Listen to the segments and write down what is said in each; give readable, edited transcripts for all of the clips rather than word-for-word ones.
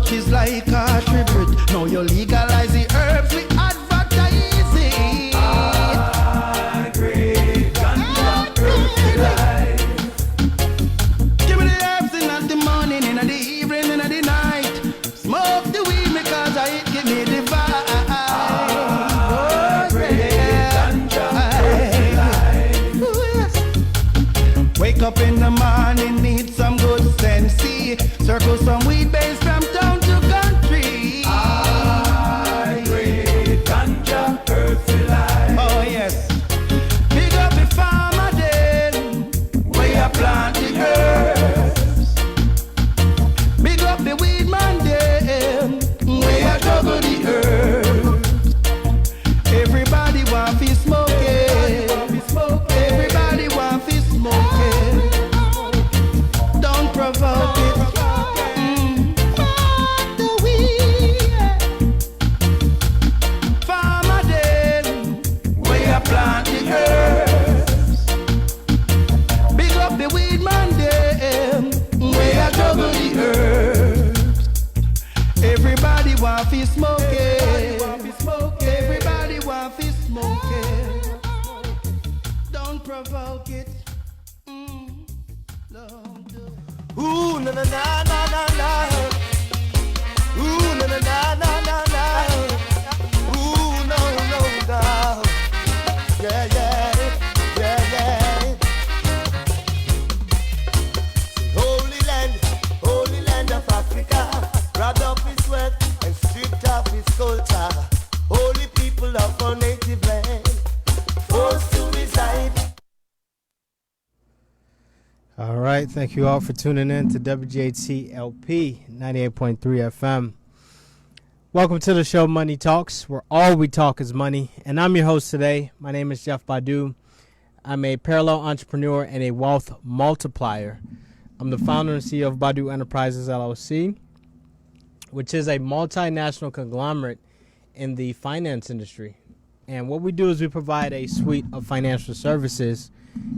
touch is like a tribute. Now you legalize the herbs with advertising. Ah, great ganja earthly life. Give me the herbs in the morning, in the evening, in the night. Smoke the weed because it give me the vibe. Ah, great ganja earthly life. Ooh, yes. Wake up in the morning, need some good sense. See, circle some weed base from town to country. Ah, great ganja earthly life. Oh yes. Big up the farmer then, where you plant the herbs. Big up the weed man then, where you juggle the herbs. Everybody want to smoke it. Everybody want to smoke it. Don't provoke it. The weed. Farmer then, where you plant the herbs. Big up the weed man then, where you juggle the herbs. Everybody want to smoke it. Everybody want to smoke it. Don't provoke it. Don't do it. Ooh, na na na na na na. Ooh, na na na na na na. Ooh, no no no. Yeah yeah yeah yeah. Holy land of Africa, proud of his sweat and stripped of his culture. Holy people of our native land, forced to reside. All right, thank you all for tuning in to WGHC LP 98.3 FM. Welcome to the show Money Talks, where all we talk is money. And I'm your host today. My name is Jeff Badu. I'm a parallel entrepreneur and a wealth multiplier. I'm the founder and CEO of Badu Enterprises, LLC, which is a multinational conglomerate in the finance industry. And what we do is we provide a suite of financial services,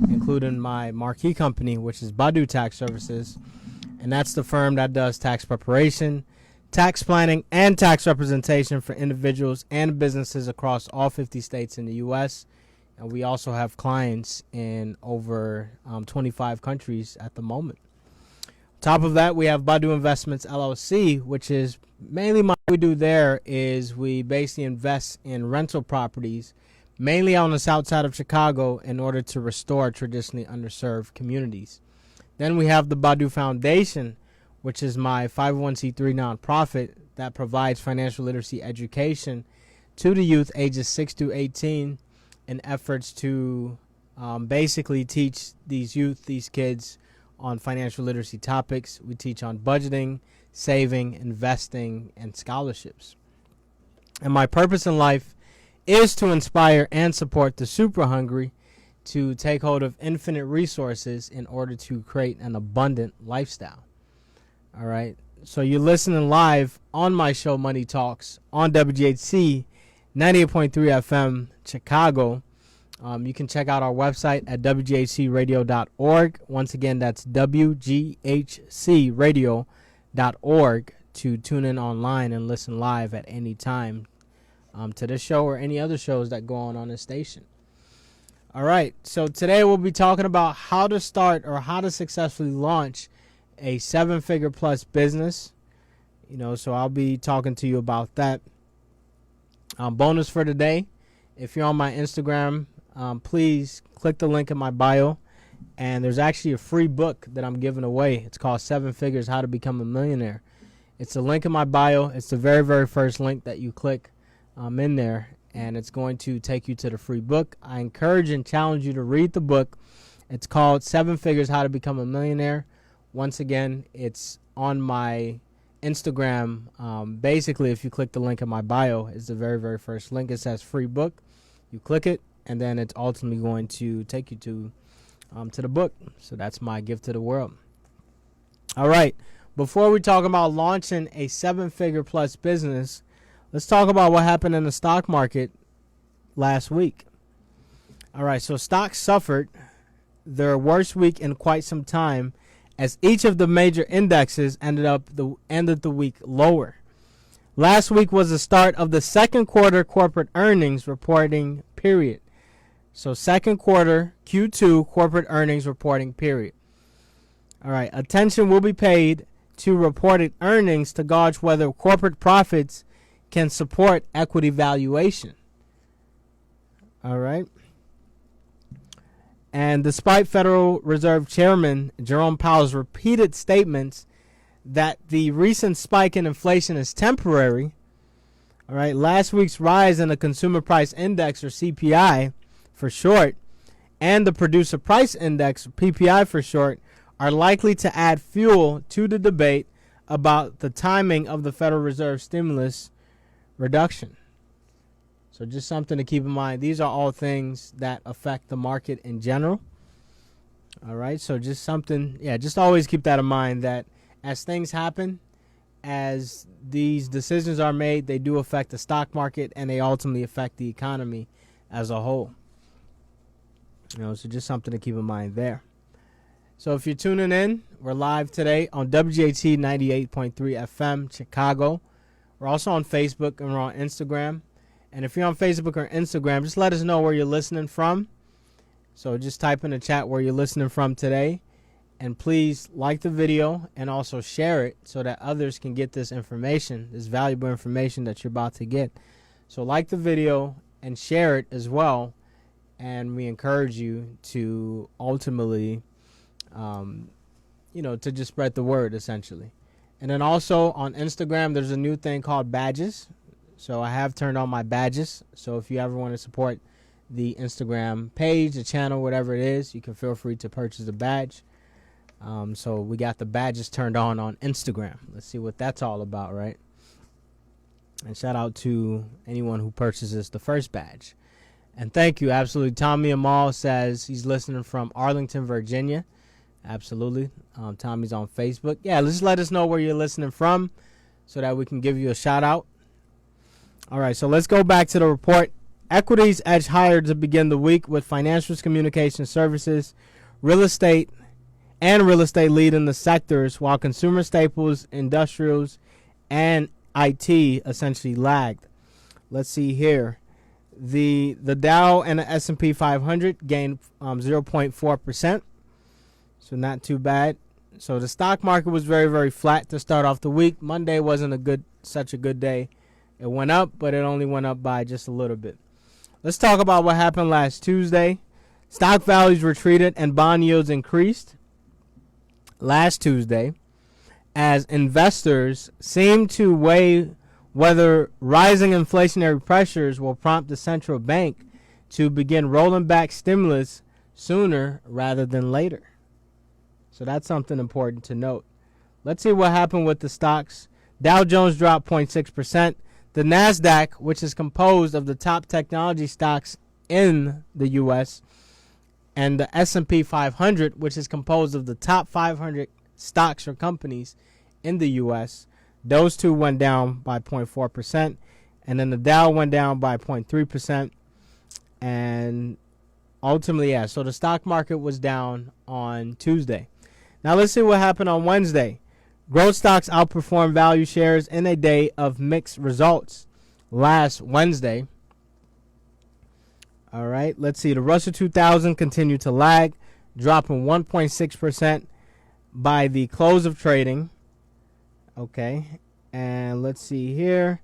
including my marquee company, which is Badu Tax Services. And that's the firm that does tax preparation, tax planning, and tax representation for individuals and businesses across all 50 states in the U.S. And we also have clients in over 25 countries at the moment. On top of that, we have Badu Investments, LLC, which is mainly what we do there is we basically invest in rental properties, mainly on the south side of Chicago, in order to restore traditionally underserved communities. Then we have the Badu Foundation, which is my 501c3 nonprofit that provides financial literacy education to the youth ages 6 to 18 in efforts to basically teach these youth, these kids, on financial literacy topics. We teach on budgeting, saving, investing, and scholarships. And my purpose in life is to inspire and support the super hungry to take hold of infinite resources in order to create an abundant lifestyle. All right. So you're listening live on my show, Money Talks, on WGHC 98.3 FM, Chicago. You can check out our website at wghcradio.org. Once again, that's wghcradio.org to tune in online and listen live at any time to this show or any other shows that go on this station. All right, so today we'll be talking about how to start or how to successfully launch a 7-figure plus business. So I'll be talking to you about that. Bonus for today, if you're on my Instagram, please click the link in my bio, and there's actually a free book that I'm giving away. It's called 7 Figures, How to Become a Millionaire. It's a link in my bio. It's the very, very first link that you click in there, and it's going to take you to the free book. I encourage and challenge you to read the book. It's called 7 Figures, How to Become a Millionaire. Once again, it's on my Instagram. Basically, if you click the link in my bio, it's the very, very first link. It says free book. You click it, and then it's ultimately going to take you to the book. So that's my gift to the world. All right. Before we talk about launching a 7-figure plus business, let's talk about what happened in the stock market last week. All right. So stocks suffered their worst week in quite some time as each of the major indexes ended the week lower. Last week was the start of the second quarter corporate earnings reporting period. So second quarter, Q2 corporate earnings reporting period. All right, attention will be paid to reported earnings to gauge whether corporate profits can support equity valuation. All right. And despite Federal Reserve Chairman Jerome Powell's repeated statements that the recent spike in inflation is temporary, all right, last week's rise in the Consumer Price Index, or CPI for short, and the Producer Price Index, PPI for short, are likely to add fuel to the debate about the timing of the Federal Reserve stimulus reduction. So just something to keep in mind. These are all things that affect the market in general. All right, so just something, just always keep that in mind, that as things happen, as these decisions are made, they do affect the stock market and they ultimately affect the economy as a whole. So just something to keep in mind there. So if you're tuning in, we're live today on WJT 98.3 FM, Chicago. We're also on Facebook and we're on Instagram. And if you're on Facebook or Instagram, just let us know where you're listening from. So just type in the chat where you're listening from today. And please like the video and also share it so that others can get this information, this valuable information that you're about to get. So like the video and share it as well. And we encourage you to ultimately, to just spread the word, essentially. And then also on Instagram, there's a new thing called badges. So I have turned on my badges. So if you ever want to support the Instagram page, the channel, whatever it is, you can feel free to purchase a badge. So we got the badges turned on Instagram. Let's see what that's all about, right? And shout out to anyone who purchases the first badge. And thank you, absolutely. Tommy Amal says he's listening from Arlington, Virginia. Absolutely. Tommy's on Facebook. Yeah, just let us know where you're listening from so that we can give you a shout out. All right, so let's go back to the report. Equities edged higher to begin the week with financials, communication services, real estate leading the sectors, while consumer staples, industrials, and IT essentially lagged. Let's see here. The Dow and the S&P 500 gained 0.4%, so not too bad. So the stock market was very, very flat to start off the week. Monday wasn't such a good day. It went up, but it only went up by just a little bit. Let's talk about what happened last Tuesday. Stock values retreated and bond yields increased last Tuesday as investors seemed to weigh whether rising inflationary pressures will prompt the central bank to begin rolling back stimulus sooner rather than later. So that's something important to note. Let's see what happened with the stocks. Dow Jones dropped 0.6%. The NASDAQ, which is composed of the top technology stocks in the U.S., and the S&P 500, which is composed of the top 500 stocks or companies in the U.S., those two went down by 0.4%. And then the Dow went down by 0.3%. And ultimately, so the stock market was down on Tuesday. Now let's see what happened on Wednesday. Growth stocks outperformed value shares in a day of mixed results last Wednesday. All right, let's see. The Russell 2000 continued to lag, dropping 1.6% by the close of trading. Okay, and let's see here.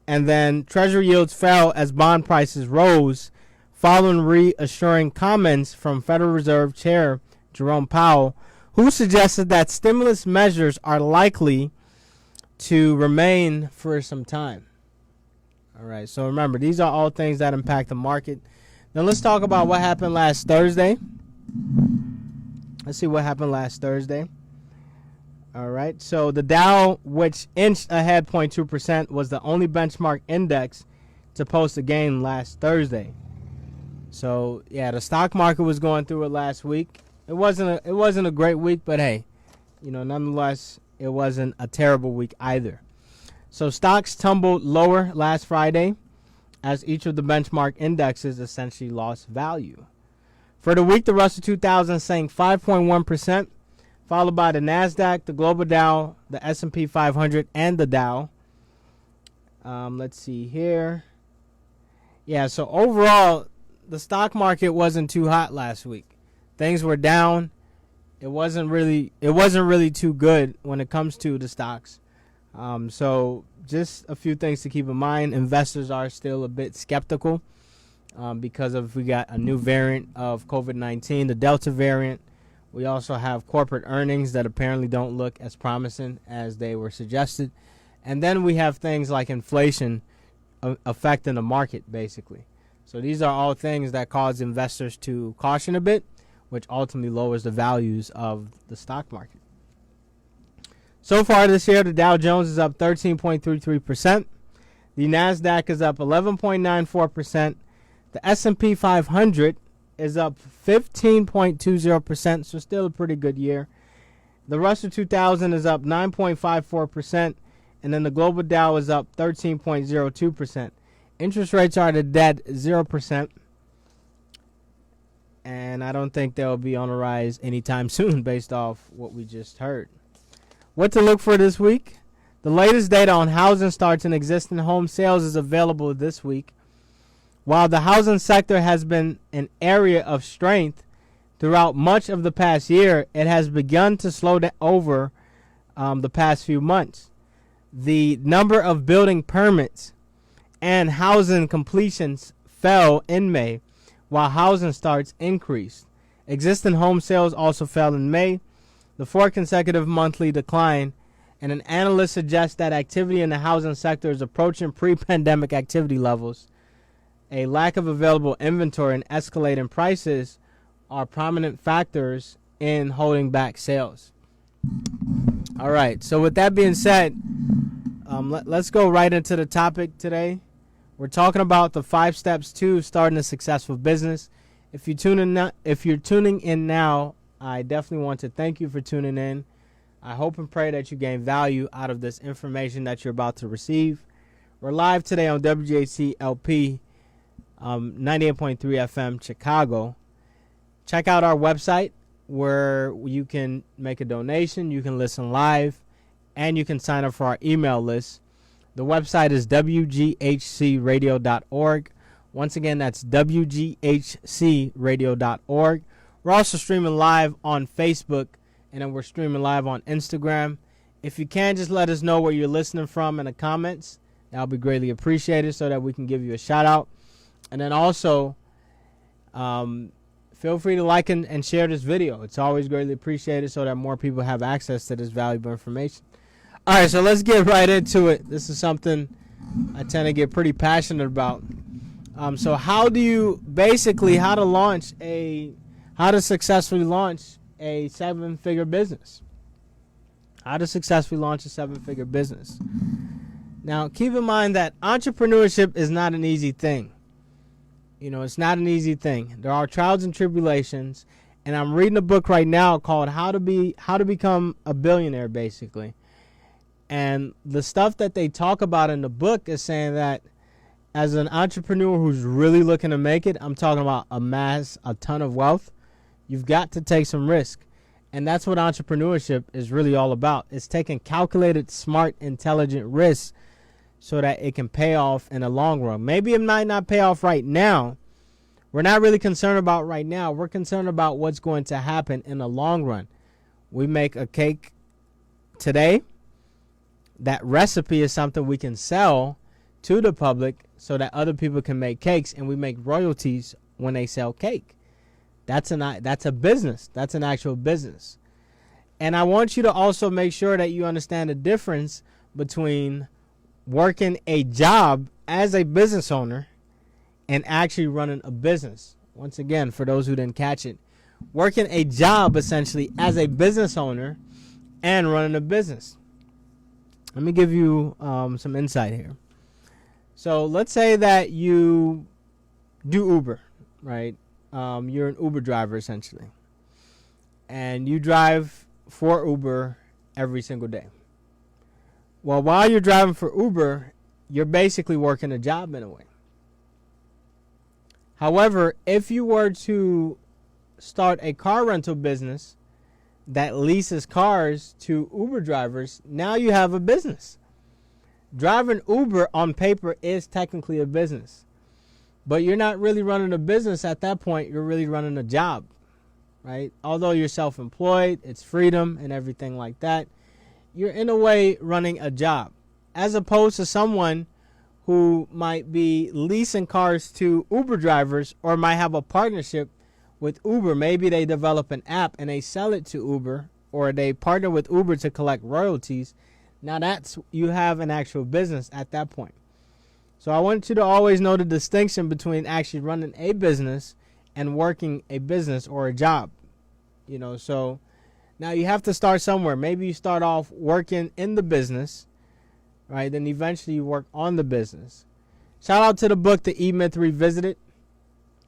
And then Treasury yields fell as bond prices rose, following reassuring comments from Federal Reserve Chair Jerome Powell, who suggested that stimulus measures are likely to remain for some time. All right, so remember, these are all things that impact the market. Now let's talk about what happened last Thursday. Let's see what happened last Thursday. All right, so the Dow, which inched ahead 0.2%, was the only benchmark index to post a gain last Thursday. So, the stock market was going through it last week. It wasn't a great week, but hey, nonetheless, it wasn't a terrible week either. So stocks tumbled lower last Friday as each of the benchmark indexes essentially lost value. For the week, the Russell 2000 sank 5.1%, followed by the NASDAQ, the Global Dow, the S&P 500, and the Dow. Let's see here. Yeah, so overall, the stock market wasn't too hot last week. Things were down. It wasn't really too good when it comes to the stocks. So just a few things to keep in mind. Investors are still a bit skeptical because we got a new variant of COVID-19, the Delta variant. We also have corporate earnings that apparently don't look as promising as they were suggested. And then we have things like inflation affecting the market, basically. So these are all things that cause investors to caution a bit, which ultimately lowers the values of the stock market. So far this year, the Dow Jones is up 13.33%. The NASDAQ is up 11.94%. The S&P 500 is up 15.20%, so still a pretty good year. The Russell 2000 is up 9.54%. And then the Global Dow is up 13.02%. Interest rates are at dead 0%. And I don't think they'll be on a rise anytime soon based off what we just heard. What to look for this week? The latest data on housing starts and existing home sales is available this week. While the housing sector has been an area of strength throughout much of the past year, it has begun to slow down over the past few months. The number of building permits and housing completions fell in May, while housing starts increased. Existing home sales also fell in May, the fourth consecutive monthly decline, and an analyst suggests that activity in the housing sector is approaching pre-pandemic activity levels. A lack of available inventory and escalating prices are prominent factors in holding back sales. All right, so with that being said, let's go right into the topic today. We're talking about the 5 steps to starting a successful business. If you're tuning in now, I definitely want to thank you for tuning in. I hope and pray that you gain value out of this information that you're about to receive. We're live today on WJC LP 98.3 FM Chicago. Check out our website where you can make a donation, you can listen live, and you can sign up for our email list. The website is wghcradio.org. Once again, that's wghcradio.org. We're also streaming live on Facebook, and then we're streaming live on Instagram. If you can, just let us know where you're listening from in the comments. That would be greatly appreciated so that we can give you a shout out. And then also, feel free to like and share this video. It's always greatly appreciated so that more people have access to this valuable information. All right, so let's get right into it. This is something I tend to get pretty passionate about. So how to successfully launch a 7-figure business. How to successfully launch a 7-figure business. Now, keep in mind that entrepreneurship is not an easy thing. It's not an easy thing. There are trials and tribulations, and I'm reading a book right now called How to Become a Billionaire, basically. And the stuff that they talk about in the book is saying that as an entrepreneur who's really looking to make it, I'm talking about amass a ton of wealth, you've got to take some risk. And that's what entrepreneurship is really all about. It's taking calculated, smart, intelligent risks so that it can pay off in the long run. Maybe it might not pay off right now. We're not really concerned about right now. We're concerned about what's going to happen in the long run. We make a cake today. That recipe is something we can sell to the public so that other people can make cakes, and we make royalties when they sell cake. That's a business. That's an actual business. And I want you to also make sure that you understand the difference between working a job as a business owner and actually running a business. Once again, for those who didn't catch it, working a job essentially as a business owner and running a business. Let me give you some insight here. So let's say that you do Uber, right? You're an Uber driver essentially, and you drive for Uber every single day. Well, while you're driving for Uber, you're basically working a job in a way. However, if you were to start a car rental business, that leases cars to Uber drivers, now you have a business. Driving Uber on paper is technically a business. But you're not really running a business at that point. You're really running a job, right? Although you're self-employed, it's freedom and everything like that. You're in a way running a job, as opposed to someone who might be leasing cars to Uber drivers or might have a partnership with Uber. Maybe they develop an app and they sell it to Uber, or they partner with Uber to collect royalties. Now you have an actual business at that point. So I want you to always know the distinction between actually running a business and working a business or a job. So now you have to start somewhere. Maybe you start off working in the business, right? Then eventually you work on the business. Shout out to the book, The E-Myth Revisited.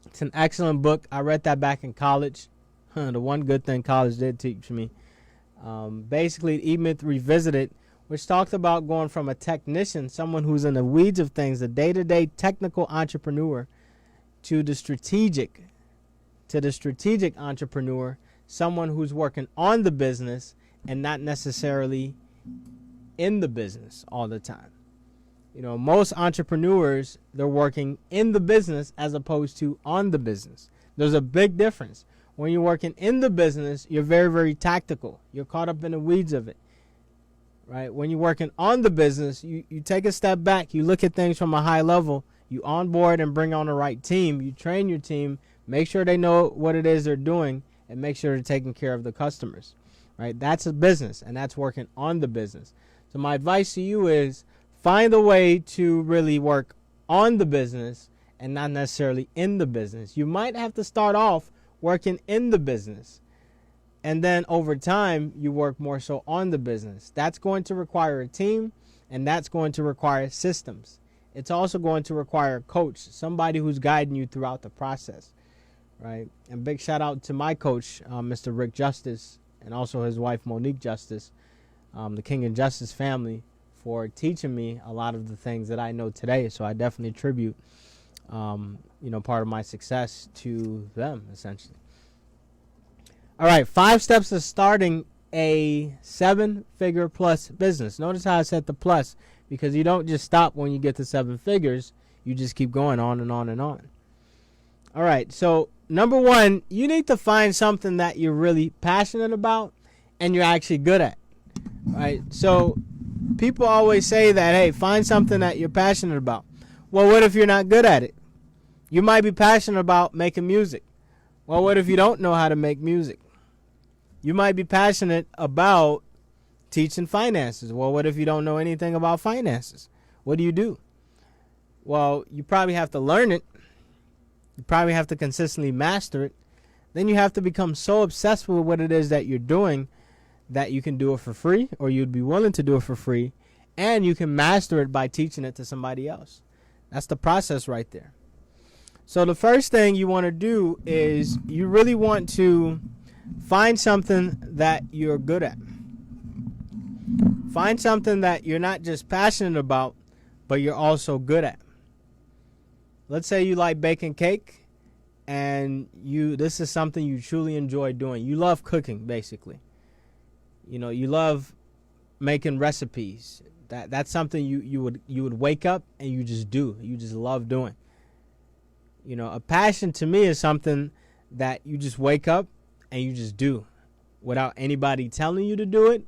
It's an excellent book. I read that back in college. The one good thing college did teach me. Basically, E-Myth Revisited, which talked about going from a technician, someone who's in the weeds of things, a day-to-day technical entrepreneur, to the strategic entrepreneur, someone who's working on the business and not necessarily in the business all the time. Most entrepreneurs, they're working in the business as opposed to on the business. There's a big difference. When you're working in the business, you're very, very tactical. You're caught up in the weeds of it. Right? When you're working on the business, you take a step back. You look at things from a high level. You onboard and bring on the right team. You train your team. Make sure they know what it is they're doing, and make sure they're taking care of the customers. Right? That's a business, and that's working on the business. So my advice to you is find a way to really work on the business and not necessarily in the business. You might have to start off working in the business, and then over time, you work more so on the business. That's going to require a team, and that's going to require systems. It's also going to require a coach, somebody who's guiding you throughout the process, right? And big shout out to my coach, Mr. Rick Justice, and also his wife, Monique Justice, the King and Justice family, for teaching me a lot of the things that I know today. So I definitely attribute, part of my success to them, essentially. All right, 5 steps to starting a 7-figure plus business. Notice how I said the plus, because you don't just stop when you get to 7 figures. You just keep going on and on and on. All right, so number 1, you need to find something that you're really passionate about and you're actually good at. Right? So people always say that, hey, find something that you're passionate about. Well, what if you're not good at it? You might be passionate about making music. Well, what if you don't know how to make music? You might be passionate about teaching finances. Well, what if you don't know anything about finances? What do? Well, you probably have to learn it. You probably have to consistently master it. Then you have to become so obsessed with what it is that you're doing that you can do it for free, or you'd be willing to do it for free, and you can master it by teaching it to somebody else. That's the process right there. So the first thing you want to do is you really want to find something that you're good at. Find something that you're not just passionate about, but you're also good at. Let's say you like baking cake, and this is something you truly enjoy doing. You love cooking, basically. You love making recipes. That's something you would wake up and you just do. You just love doing. A passion to me is something that you just wake up and you just do without anybody telling you to do it,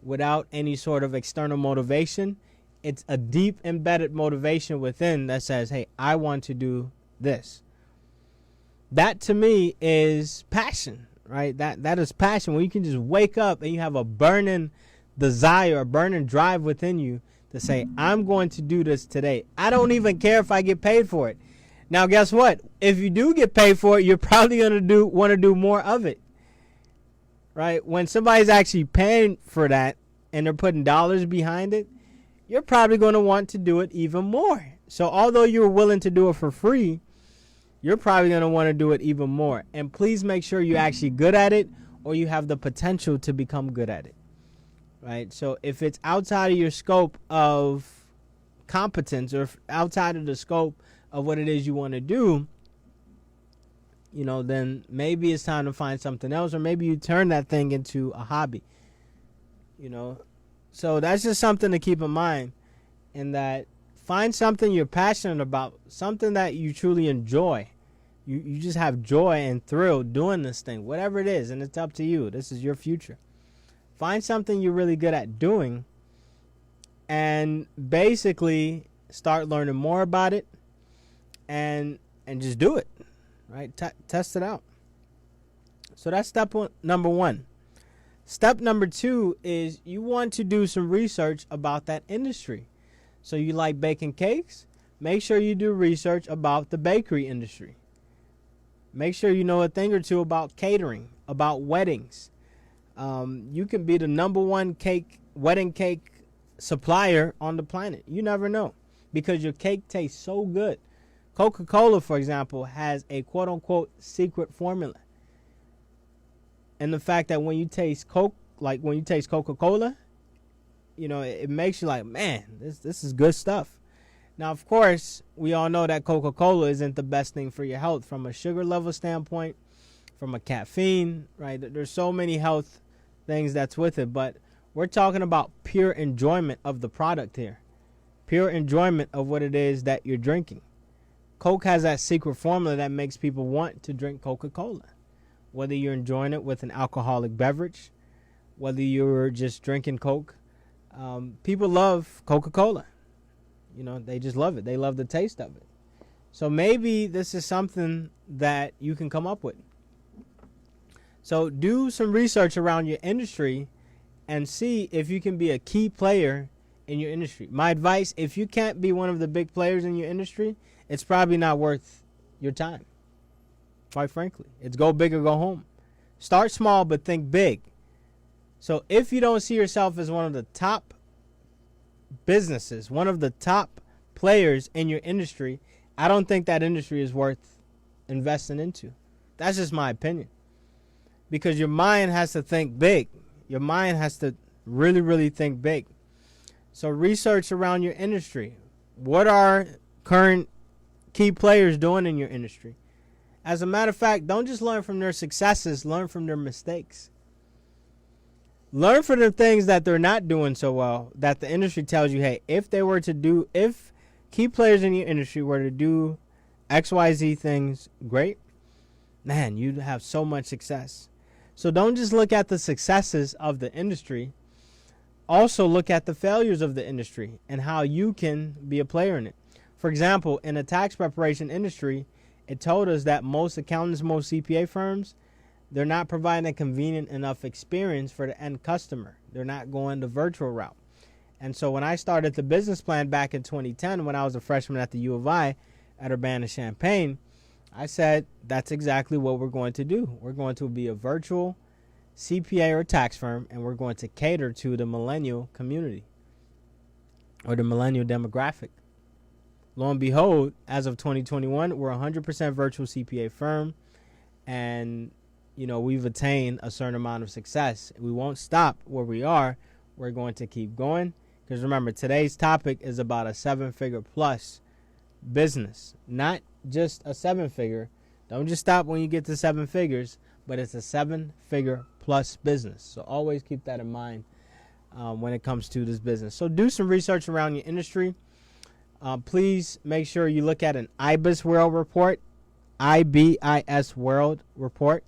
without any sort of external motivation. It's a deep embedded motivation within that says, hey, I want to do this. That to me is passion, right? That is passion, when you can just wake up and you have a burning desire, a burning drive within you to say, I'm going to do this today. I don't even care if I get paid for it. Now, guess what? If you do get paid for it, you're probably going to want to do more of it, right? When somebody's actually paying for that and they're putting dollars behind it, you're probably going to want to do it even more. So although you're willing to do it for free, you're probably going to want to do it even more. And please make sure you're actually good at it, or you have the potential to become good at it, right? So if it's outside of your scope of competence, or outside of the scope of what it is you want to do, then maybe it's time to find something else, or maybe you turn that thing into a hobby. So that's just something to keep in mind, in that find something you're passionate about, something that you truly enjoy. You just have joy and thrill doing this thing, whatever it is, and it's up to you. This is your future. Find something you're really good at doing and basically start learning more about it and just do it, right? Test it out. So that's step number 1. Step number 2 is you want to do some research about that industry. So you like baking cakes? Make sure you do research about the bakery industry. Make sure you know a thing or two about catering, about weddings. You can be the number 1 wedding cake supplier on the planet. You never know, because your cake tastes so good. Coca-Cola, for example, has a quote-unquote secret formula. And the fact that when you taste Coca-Cola, it makes you like, man, this is good stuff. Now, of course, we all know that Coca-Cola isn't the best thing for your health from a sugar level standpoint, from a caffeine, right? There's so many health things that's with it, but we're talking about pure enjoyment of the product here. Pure enjoyment of what it is that you're drinking. Coke has that secret formula that makes people want to drink Coca-Cola. Whether you're enjoying it with an alcoholic beverage, whether you're just drinking Coke, people love Coca-Cola. They just love it. They love the taste of it. So maybe this is something that you can come up with. So do some research around your industry and see if you can be a key player in your industry. My advice, if you can't be one of the big players in your industry, it's probably not worth your time. Quite frankly, it's go big or go home. Start small, but think big. So if you don't see yourself as one of the top businesses, one of the top players in your industry, I don't think that industry is worth investing into. That's just my opinion. Because your mind has to think big. Your mind has to really, really think big. So research around your industry. What are current key players doing in your industry? As a matter of fact, don't just learn from their successes, learn from their mistakes. Learn from the things that they're not doing so well, that the industry tells you, hey, if key players in your industry were to do XYZ things great, man, you'd have so much success. So don't just look at the successes of the industry. Also look at the failures of the industry and how you can be a player in it. For example, in the tax preparation industry, it told us that most accountants, most CPA firms, they're not providing a convenient enough experience for the end customer. They're not going the virtual route. And so when I started the business plan back in 2010, when I was a freshman at the U of I at Urbana-Champaign, I said, that's exactly what we're going to do. We're going to be a virtual CPA or tax firm, and we're going to cater to the millennial community or the millennial demographic. Lo and behold, as of 2021, we're a 100% virtual CPA firm, and we've attained a certain amount of success. We won't stop where we are. We're going to keep going, because remember, today's topic is about a 7-figure plus business, not just a 7-figure. Don't just stop when you get to 7 figures, but it's a 7-figure plus business. So always keep that in mind when it comes to this business. So do some research around your industry. Please make sure you look at an IBIS World report, IBIS World report.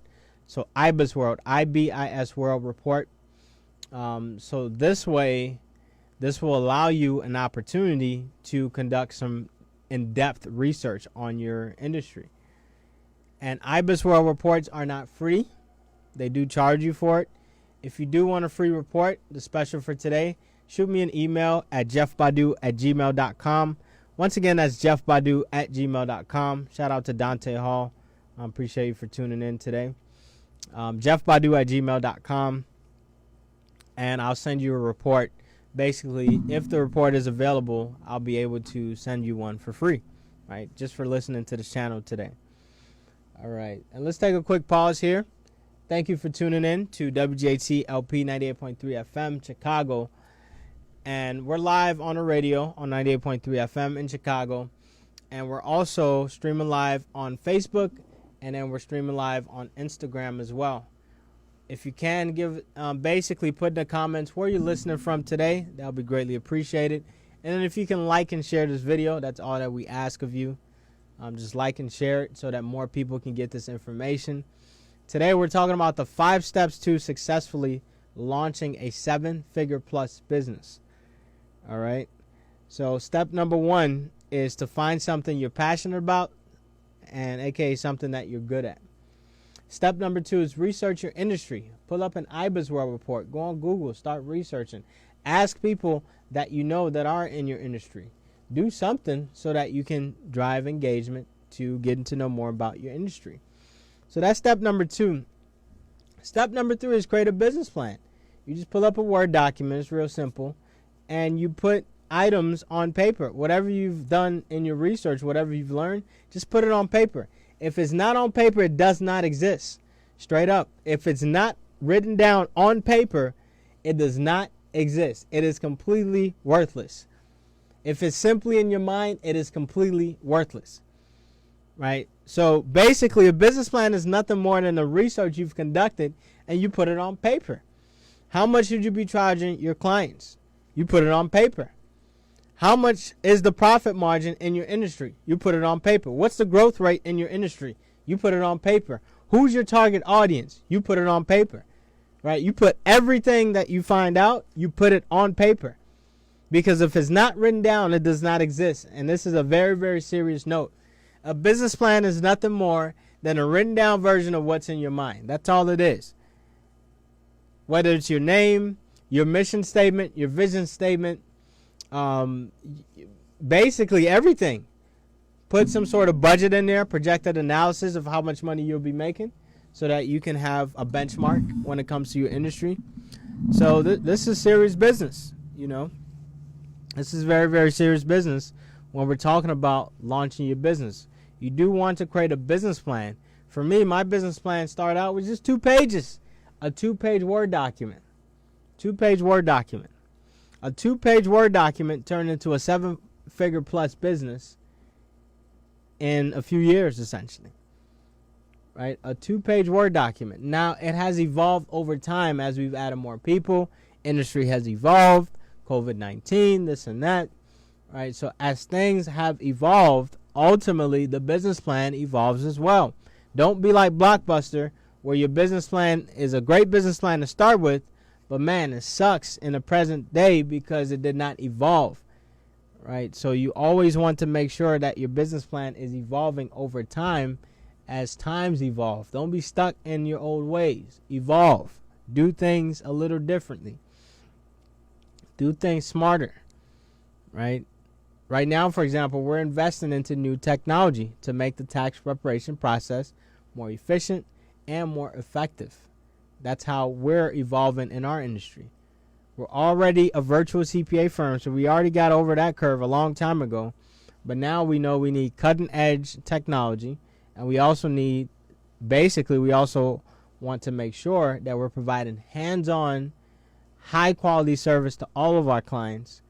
So IBIS World report. So this way, this will allow you an opportunity to conduct some in-depth research on your industry. And IBIS World reports are not free. They do charge you for it. If you do want a free report, the special for today, shoot me an email at jeffbadu@gmail.com. Once again, that's jeffbadu@gmail.com. Shout out to Dante Hall. I appreciate you for tuning in today. jeffbadu@gmail.com. And I'll send you a report. Basically, if the report is available, I'll be able to send you one for free, right? Just for listening to this channel today. All right. And let's take a quick pause here. Thank you for tuning in to WGHT LP 98.3 FM, Chicago. And we're live on the radio on 98.3 FM in Chicago. And we're also streaming live on Facebook and then we're streaming live on Instagram as well. If you can give, basically put in the comments where you're listening from today, that would be greatly appreciated. And then if you can like and share this video, that's all that we ask of you. Just like and share it so that more people can get this information. Today we're talking about the 5 steps to successfully launching a 7-figure plus business. All right. So step number 1 is to find something you're passionate about, and aka something that you're good at. Step number 2 is research your industry. Pull up an IBIS World Report. Go on Google. Start researching. Ask people that you know that are in your industry. Do something so that you can drive engagement to getting to know more about your industry. So that's step number 2. Step number 3 is create a business plan. You just pull up a Word document. It's real simple. And you put items on paper. Whatever you've done in your research, whatever you've learned, just put it on paper. If it's not on paper, it does not exist. Straight up. If it's not written down on paper, it does not exist. It is completely worthless. If it's simply in your mind, it is completely worthless. Right? So basically, a business plan is nothing more than the research you've conducted and you put it on paper. How much should you be charging your clients? You put it on paper. How much is the profit margin in your industry? You put it on paper. What's the growth rate in your industry? You put it on paper. Who's your target audience? You put it on paper. Right? You put everything that you find out, you put it on paper. Because if it's not written down, it does not exist. And this is a very, very serious note. A business plan is nothing more than a written down version of what's in your mind. That's all it is. Whether it's your name, your mission statement, your vision statement, basically everything. Put some sort of budget in there, projected analysis of how much money you'll be making so that you can have a benchmark when it comes to your industry. So this is serious business, you know. This is very, very serious business when we're talking about launching your business. You do want to create a business plan. For me, my business plan started out with just 2 pages, a 2-page Word document. 2-page Word document. A 2-page Word document turned into a 7-figure plus business in a few years, essentially. Right? A 2-page Word document. Now, it has evolved over time as we've added more people. Industry has evolved. COVID-19, this and that. Right? So as things have evolved, ultimately the business plan evolves as well. Don't be like Blockbuster, where your business plan is a great business plan to start with, but man, it sucks in the present day because it did not evolve. Right? So you always want to make sure that your business plan is evolving over time as times evolve. Don't be stuck in your old ways. Evolve. Do things a little differently. Do things smarter. Right? Right now, for example, we're investing into new technology to make the tax preparation process more efficient and more effective. That's how we're evolving in our industry. We're already a virtual CPA firm, so we already got over that curve a long time ago. But now we know we need cutting-edge technology, and we also want to make sure that we're providing hands-on, high-quality service to all of our clients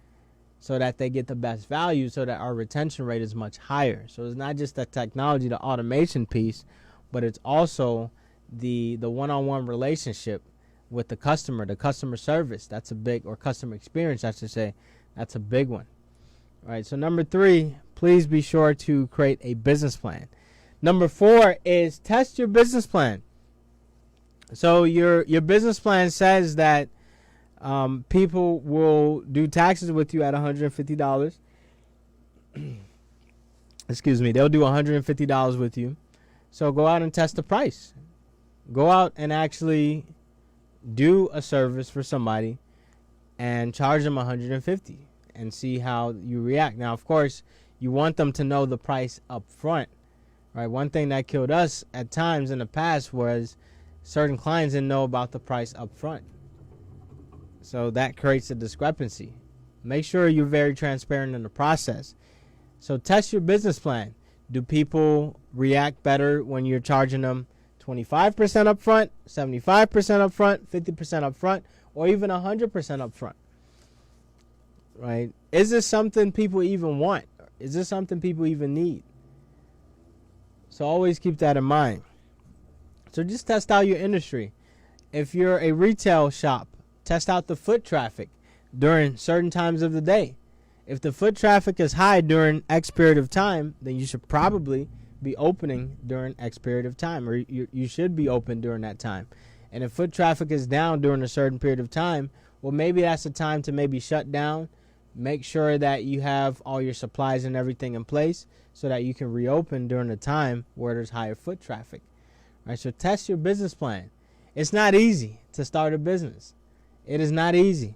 so that they get the best value, so that our retention rate is much higher. So it's not just the technology, the automation piece, but it's also the one-on-one relationship with the customer service. That's a big, or customer experience, I should say. That's a big one. All right, so number 3, please be sure to create a business plan. Number 4 is test your business plan. So your business plan says that people will do taxes with you at $150. Excuse me, they'll do $150 with you. So go out and test the price. Go out and actually do a service for somebody and charge them $150 and see how you react. Now, of course, you want them to know the price up front. Right? One thing that killed us at times in the past was certain clients didn't know about the price up front. So that creates a discrepancy. Make sure you're very transparent in the process. So test your business plan. Do people react better when you're charging them 25% up front, 75% up front, 50% up front, or even 100% up front? Right? Is this something people even want? Is this something people even need? So always keep that in mind. So just test out your industry. If you're a retail shop, test out the foot traffic during certain times of the day. If the foot traffic is high during X period of time, then you should probably be opening during X period of time, or you should be open during that time. And if foot traffic is down during a certain period of time, well, maybe that's the time to maybe shut down. Make sure that you have all your supplies and everything in place so that you can reopen during a time where there's higher foot traffic. All right, so test your business plan. It's not easy to start a business. It is not easy.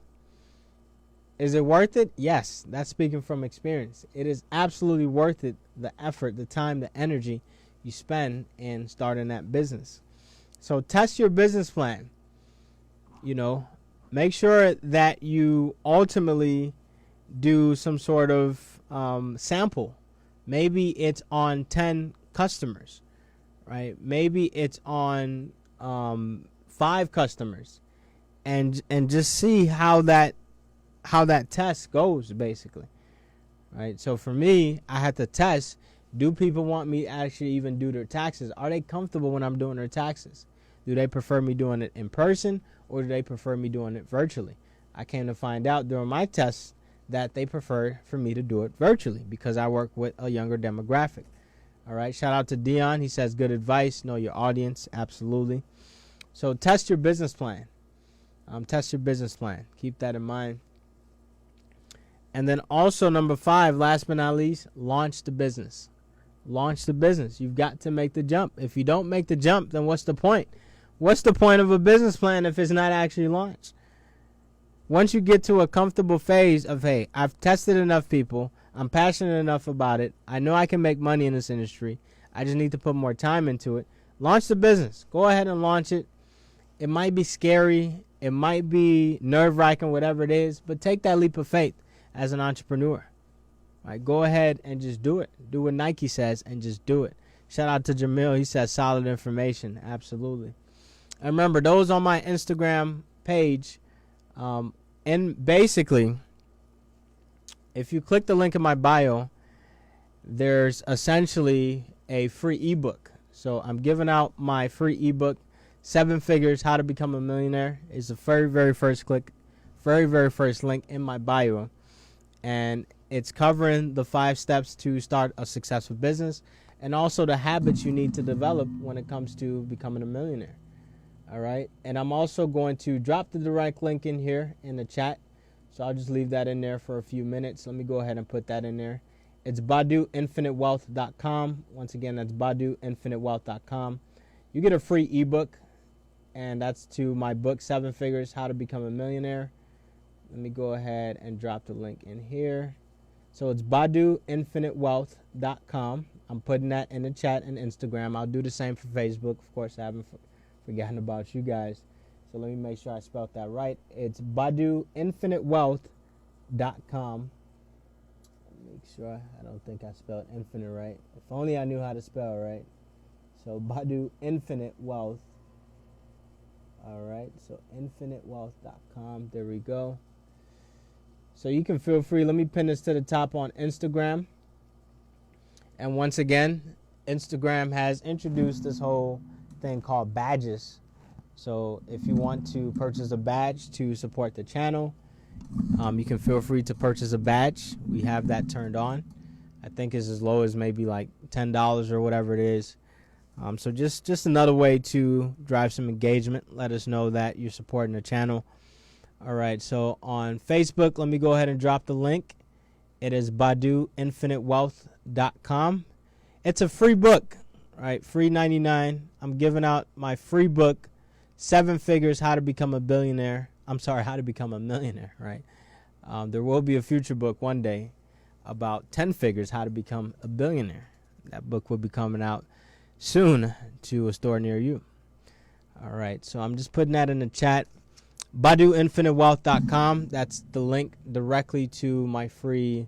Is it worth it? Yes, that's speaking from experience. It is absolutely worth it, the effort, the time, the energy you spend in starting that business. So test your business plan. Make sure that you ultimately do some sort of sample. Maybe it's on 10 customers, right? Maybe it's on 5 customers, and just see how that test goes, basically, right? So for me, I had to test, do people want me to actually even do their taxes? Are they comfortable when I'm doing their taxes? Do they prefer me doing it in person, or do they prefer me doing it virtually? I came to find out during my tests that they prefer for me to do it virtually because I work with a younger demographic. All right, shout out to Dion. He says, good advice, know your audience. Absolutely. So test your business plan. Test your business plan. Keep that in mind. And then also number 5, last but not least, launch the business. Launch the business. You've got to make the jump. If you don't make the jump, then what's the point? What's the point of a business plan if it's not actually launched? Once you get to a comfortable phase of, hey, I've tested enough people, I'm passionate enough about it, I know I can make money in this industry, I just need to put more time into it, launch the business. Go ahead and launch it. It might be scary, it might be nerve-wracking, whatever it is, but take that leap of faith as an entrepreneur. All right, go ahead and just do it. Do what Nike says and just do it. Shout out to Jamil. He says solid information. Absolutely. And remember, those on my Instagram page, and basically, if you click the link in my bio, there's essentially a free ebook. So I'm giving out my free ebook, 7 Figures, How to Become a Millionaire. It's the very, very first click, very first link in my bio. And it's covering the 5 steps to start a successful business and also the habits you need to develop when it comes to becoming a millionaire. All right. And I'm also going to drop the direct link in here in the chat. So I'll just leave that in there for a few minutes. Let me go ahead and put that in there. It's BaduInfiniteWealth.com. Once again, that's BaduInfiniteWealth.com. You get a free ebook, and that's to my book, 7 Figures, How to Become a Millionaire. Let me go ahead and drop the link in here. So it's BaduInfiniteWealth.com. I'm putting that in the chat and Instagram. I'll do the same for Facebook. Of course, I haven't forgotten about you guys. So let me make sure I spelled that right. It's BaduInfiniteWealth.com. Make sure I don't think I spelled infinite right. If only I knew how to spell right. So Badu Infinite Wealth. All right, so infinitewealth.com. There we go. So you can feel free. Let me pin this to the top on Instagram. And once again, Instagram has introduced this whole thing called badges. So if you want to purchase a badge to support the channel, you can feel free to purchase a badge. We have that turned on. I think it's as low as maybe like $10 or whatever it is. So just another way to drive some engagement. Let us know that you're supporting the channel. All right, so on Facebook, let me go ahead and drop the link. It is BaduInfiniteWealth.com. It's a free book, right? Free 99. I'm giving out my free book, 7 Figures, How to Become a Billionaire. I'm sorry, How to Become a Millionaire, right? There will be a future book one day about 10 Figures, How to Become a Billionaire. That book will be coming out soon to a store near you. All right, so I'm just putting that in the chat. BaduInfiniteWealth.com. That's the link directly to my free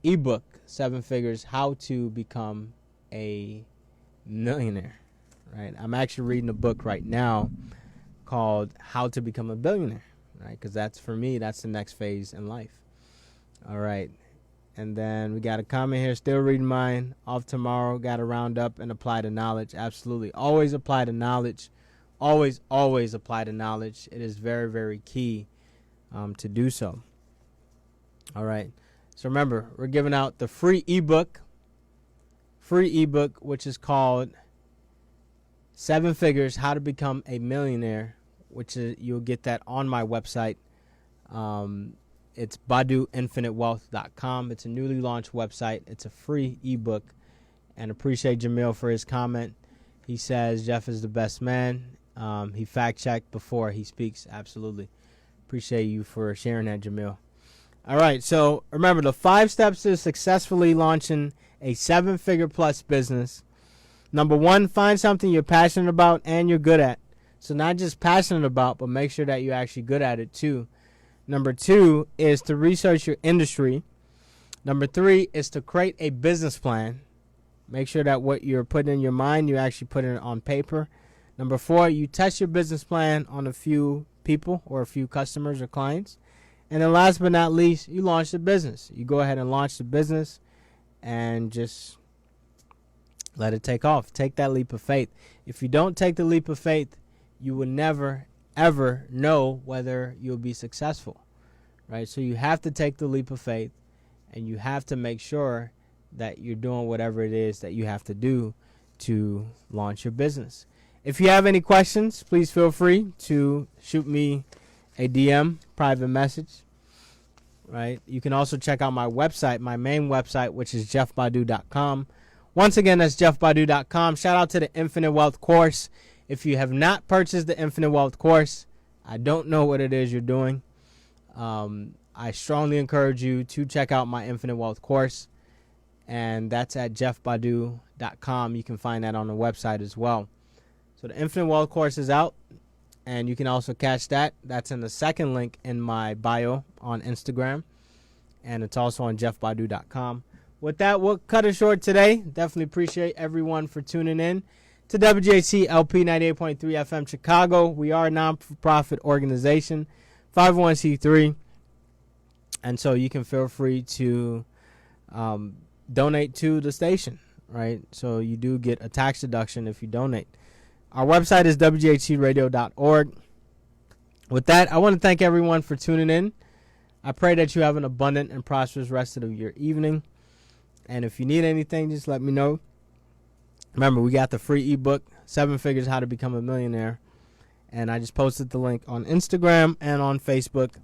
ebook, 7 Figures, How to Become a Millionaire. Right? I'm actually reading a book right now called How to Become a Billionaire. Right? Because that's, for me, that's the next phase in life. All right. And then we got a comment here. Still reading mine. Off tomorrow. Got to round up and apply the knowledge. Absolutely. Always apply the knowledge. Always, always apply the knowledge. It is very, very key to do so. All right. So remember, we're giving out the free ebook, which is called 7 Figures, How to Become a Millionaire, which is, you'll get that on my website. It's BaduInfiniteWealth.com. It's a newly launched website. It's a free ebook. And appreciate Jamil for his comment. He says Jeff is the best man. He fact-checked before he speaks. Absolutely. Appreciate you for sharing that, Jamil. All right, so remember the 5 steps to successfully launching a 7-figure plus business. Number 1, find something you're passionate about and you're good at. So not just passionate about, but make sure that you're actually good at it too. Number 2 is to research your industry. Number 3 is to create a business plan. Make sure that what you're putting in your mind, you actually put it on paper. Number 4, you test your business plan on a few people or a few customers or clients. And then last but not least, you launch the business. You go ahead and launch the business and just let it take off. Take that leap of faith. If you don't take the leap of faith, you will never, ever know whether you'll be successful, right? So you have to take the leap of faith, and you have to make sure that you're doing whatever it is that you have to do to launch your business. If you have any questions, please feel free to shoot me a DM, private message, right? You can also check out my website, my main website, which is jeffbadu.com. Once again, that's jeffbadu.com. Shout out to the Infinite Wealth course. If you have not purchased the Infinite Wealth course, I don't know what it is you're doing. I strongly encourage you to check out my Infinite Wealth course, and that's at jeffbadu.com. You can find that on the website as well. So the Infinite Wealth course is out, and you can also catch that. That's in the second link in my bio on Instagram, and it's also on jeffbadu.com. With that, we'll cut it short today. Definitely appreciate everyone for tuning in to WJC LP 98.3 FM Chicago. We are a non-profit organization, 501c3, and so you can feel free to donate to the station, right? So you do get a tax deduction if you donate. Our website is wjcradio.org. With that, I want to thank everyone for tuning in. I pray that you have an abundant and prosperous rest of your evening. And if you need anything, just let me know. Remember, we got the free ebook, 7 Figures, How to Become a Millionaire. And I just posted the link on Instagram and on Facebook.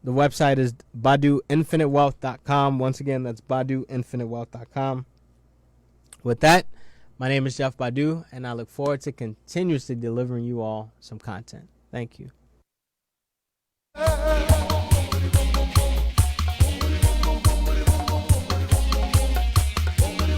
The website is BaduInfiniteWealth.com. Once again, that's BaduInfiniteWealth.com. With that, my name is Jeff Badu, and I look forward to continuously delivering you all some content. Thank you.